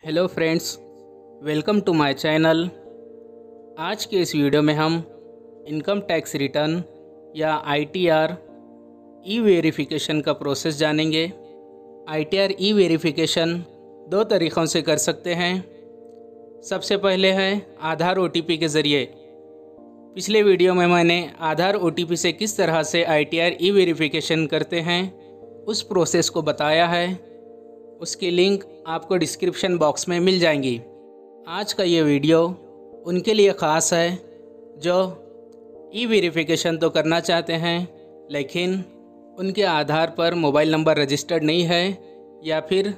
Hello friends, welcome to my channel. आज के इस वीडियो में हम इनकम टैक्स रिटर्न या आईटीआर ई वेरिफिकेशन का प्रोसेस जानेंगे। आईटीआर ई वेरिफिकेशन दो तरीक़ों से कर सकते हैं। सबसे पहले है आधार ओटीपी के ज़रिए। पिछले वीडियो में मैंने आधार ओटीपी से किस तरह से आईटीआर ई वेरिफिकेशन करते हैं उस प्रोसेस को बताया है। उसकी लिंक आपको डिस्क्रिप्शन बॉक्स में मिल जाएंगी। आज का ये वीडियो उनके लिए ख़ास है जो ई वेरिफिकेशन तो करना चाहते हैं लेकिन उनके आधार पर मोबाइल नंबर रजिस्टर्ड नहीं है, या फिर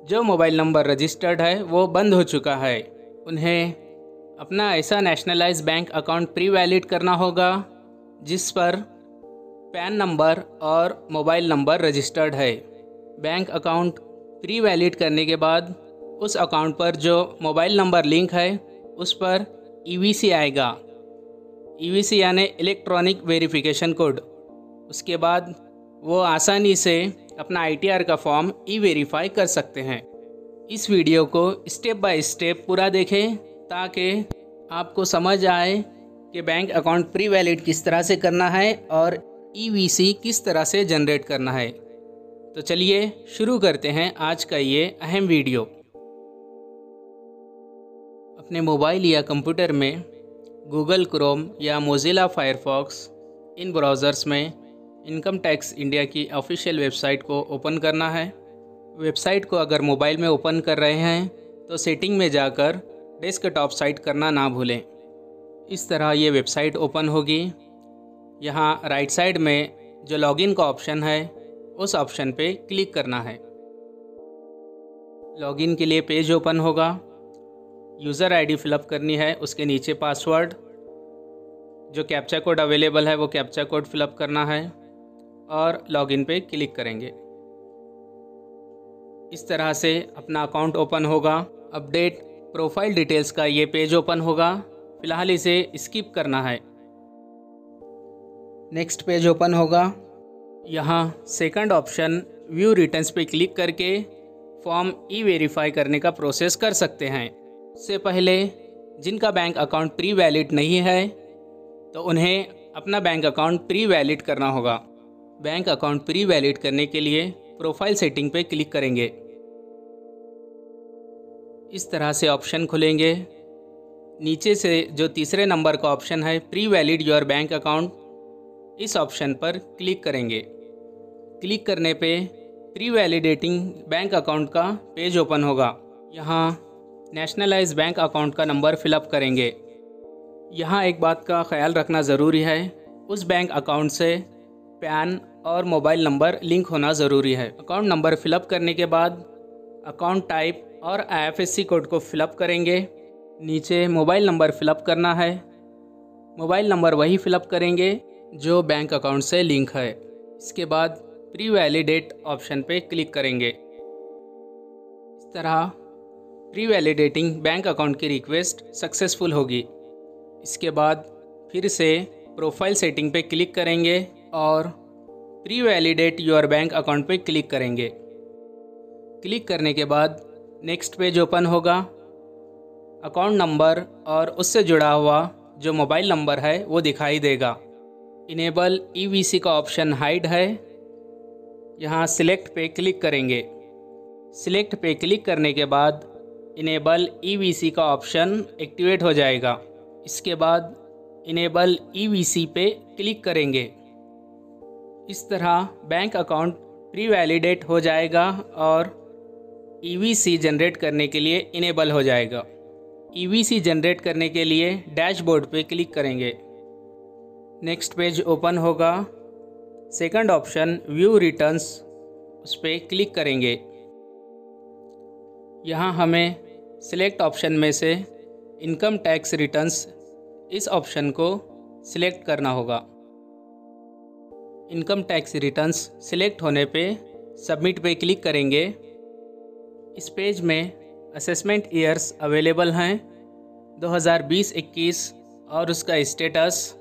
जो मोबाइल नंबर रजिस्टर्ड है वो बंद हो चुका है। उन्हें अपना ऐसा nationalise bank account pre valid करना होगा जिस पर पैन नंबर और मोबाइल नंबर रजिस्टर्ड है। बैंक अकाउंट प्री वैलिड करने के बाद उस अकाउंट पर जो मोबाइल नंबर लिंक है उस पर ईवीसी आएगा। ईवीसी यानी इलेक्ट्रॉनिक वेरिफिकेशन कोड। उसके बाद वो आसानी से अपना आईटीआर का फॉर्म ई वेरीफाई कर सकते हैं। इस वीडियो को स्टेप बाय स्टेप पूरा देखें ताकि आपको समझ आए कि बैंक अकाउंट प्री वैलिड किस तरह से करना है और ईवीसी किस तरह से जनरेट करना है। तो चलिए शुरू करते हैं आज का ये अहम वीडियो। अपने मोबाइल या कंप्यूटर में गूगल क्रोम या मोज़िला फायरफॉक्स इन ब्राउज़र्स में इनकम टैक्स इंडिया की ऑफिशियल वेबसाइट को ओपन करना है। वेबसाइट को अगर मोबाइल में ओपन कर रहे हैं तो सेटिंग में जाकर डेस्कटॉप साइट करना ना भूलें। इस तरह ये वेबसाइट ओपन होगी। यहाँ राइट साइड में जो लॉगिन का ऑप्शन है उस ऑप्शन पे क्लिक करना है। लॉगिन के लिए पेज ओपन होगा। यूज़र आईडी फिलअप करनी है, उसके नीचे पासवर्ड, जो कैप्चा कोड अवेलेबल है वो कैप्चा कोड फिलअप करना है और लॉगिन पे क्लिक करेंगे। इस तरह से अपना अकाउंट ओपन होगा। अपडेट प्रोफाइल डिटेल्स का ये पेज ओपन होगा। फ़िलहाल इसे स्किप करना है। नेक्स्ट पेज ओपन होगा। यहाँ सेकंड ऑप्शन व्यू रिटर्न्स पे क्लिक करके फॉर्म ई वेरीफाई करने का प्रोसेस कर सकते हैं। उससे पहले जिनका बैंक अकाउंट प्री वैलिड नहीं है तो उन्हें अपना बैंक अकाउंट प्री वैलिड करना होगा। बैंक अकाउंट प्री वैलिड करने के लिए प्रोफाइल सेटिंग पे क्लिक करेंगे। इस तरह से ऑप्शन खुलेंगे। नीचे से जो तीसरे नंबर का ऑप्शन है pre valid your bank account, इस ऑप्शन पर क्लिक करेंगे। क्लिक करने पे प्री वैलिडेटिंग बैंक अकाउंट का पेज ओपन होगा। यहाँ नेशनलाइज बैंक अकाउंट का नंबर फिलअप करेंगे। यहाँ एक बात का ख्याल रखना ज़रूरी है, उस बैंक अकाउंट से पैन और मोबाइल नंबर लिंक होना ज़रूरी है। अकाउंट नंबर फिलअप करने के बाद अकाउंट टाइप और आईएफएससी कोड को फिलअप करेंगे। नीचे मोबाइल नंबर फिलअप करना है। मोबाइल नंबर वही फिलअप करेंगे जो बैंक अकाउंट से लिंक है। इसके बाद प्री वैलिडेट ऑप्शन पे क्लिक करेंगे। इस तरह प्री वैलिडेटिंग बैंक अकाउंट की रिक्वेस्ट सक्सेसफुल होगी। इसके बाद फिर से प्रोफाइल सेटिंग पे क्लिक करेंगे और pre validate your bank account पे क्लिक करेंगे। क्लिक करने के बाद नेक्स्ट पेज ओपन होगा। अकाउंट नंबर और उससे जुड़ा हुआ जो मोबाइल नंबर है वो दिखाई देगा। इनेबल ईवीसी का ऑप्शन हाइड है। यहाँ सिलेक्ट पे क्लिक करेंगे। सिलेक्ट पे क्लिक करने के बाद इनेबल ईवीसी का ऑप्शन एक्टिवेट हो जाएगा। इसके बाद इनेबल ईवीसी पे क्लिक करेंगे। इस तरह बैंक अकाउंट प्री वैलिडेट हो जाएगा और ईवीसी जनरेट करने के लिए इनेबल हो जाएगा। ईवीसी जनरेट करने के लिए डैशबोर्ड पे क्लिक करेंगे। नेक्स्ट पेज ओपन होगा। सेकंड ऑप्शन व्यू रिटर्न्स, उस पर क्लिक करेंगे। यहाँ हमें सिलेक्ट ऑप्शन में से इनकम टैक्स रिटर्न्स, इस ऑप्शन को सिलेक्ट करना होगा। इनकम टैक्स रिटर्न्स सिलेक्ट होने पे सबमिट पे क्लिक करेंगे। इस पेज में असेसमेंट ईयर्स अवेलेबल हैं 2020-21 और उसका स्टेटस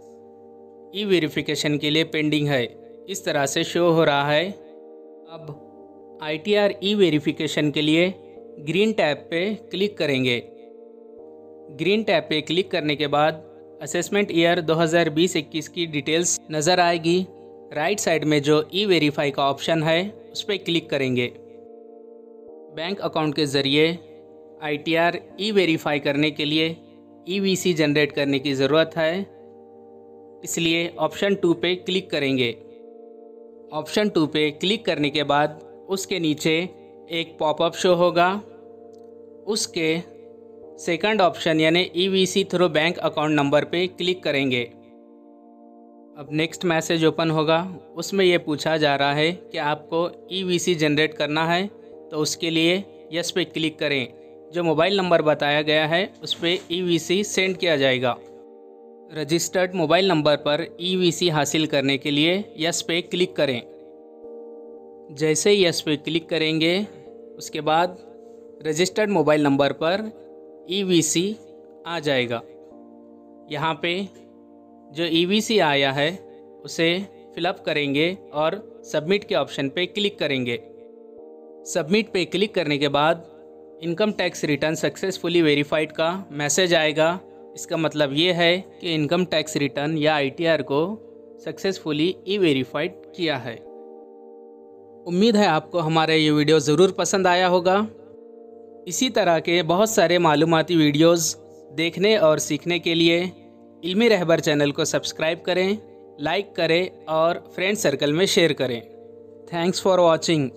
ई वेरिफिकेशन के लिए पेंडिंग है, इस तरह से शो हो रहा है। अब आईटीआर ई वेरिफिकेशन के लिए ग्रीन टैब पे क्लिक करेंगे। ग्रीन टैब पे क्लिक करने के बाद असेसमेंट ईयर 2020-21 की डिटेल्स नज़र आएगी। राइट साइड में जो ई वेरीफाई का ऑप्शन है उस पर क्लिक करेंगे। बैंक अकाउंट के ज़रिए ITR ई वेरीफाई करने के लिए EVC जनरेट करने की ज़रूरत है, इसलिए ऑप्शन 2 पे क्लिक करेंगे। ऑप्शन 2 पे क्लिक करने के बाद उसके नीचे एक पॉपअप शो होगा। उसके सेकंड ऑप्शन यानी EVC through bank account number पे क्लिक करेंगे। अब नेक्स्ट मैसेज ओपन होगा। उसमें ये पूछा जा रहा है कि आपको EVC जनरेट करना है, तो उसके लिए यस पे क्लिक करें। जो मोबाइल नंबर बताया गया है उस पर EVC सेंड किया जाएगा। रजिस्टर्ड मोबाइल नंबर पर EVC हासिल करने के लिए यस पे क्लिक करें। जैसे ही यस पे क्लिक करेंगे उसके बाद रजिस्टर्ड मोबाइल नंबर पर EVC आ जाएगा। यहाँ पे जो EVC आया है उसे फिलअप करेंगे और सबमिट के ऑप्शन पे क्लिक करेंगे। सबमिट पे क्लिक करने के बाद income tax return successfully verified का मैसेज आएगा। इसका मतलब ये है कि इनकम टैक्स रिटर्न या ITR को सक्सेसफुली ई वेरीफाइड किया है। उम्मीद है आपको हमारा ये वीडियो ज़रूर पसंद आया होगा। इसी तरह के बहुत सारे मालूमाती वीडियोज़ देखने और सीखने के लिए इल्मी रहबर चैनल को सब्सक्राइब करें, लाइक करें और फ्रेंड सर्कल में शेयर करें। Thanks for watching.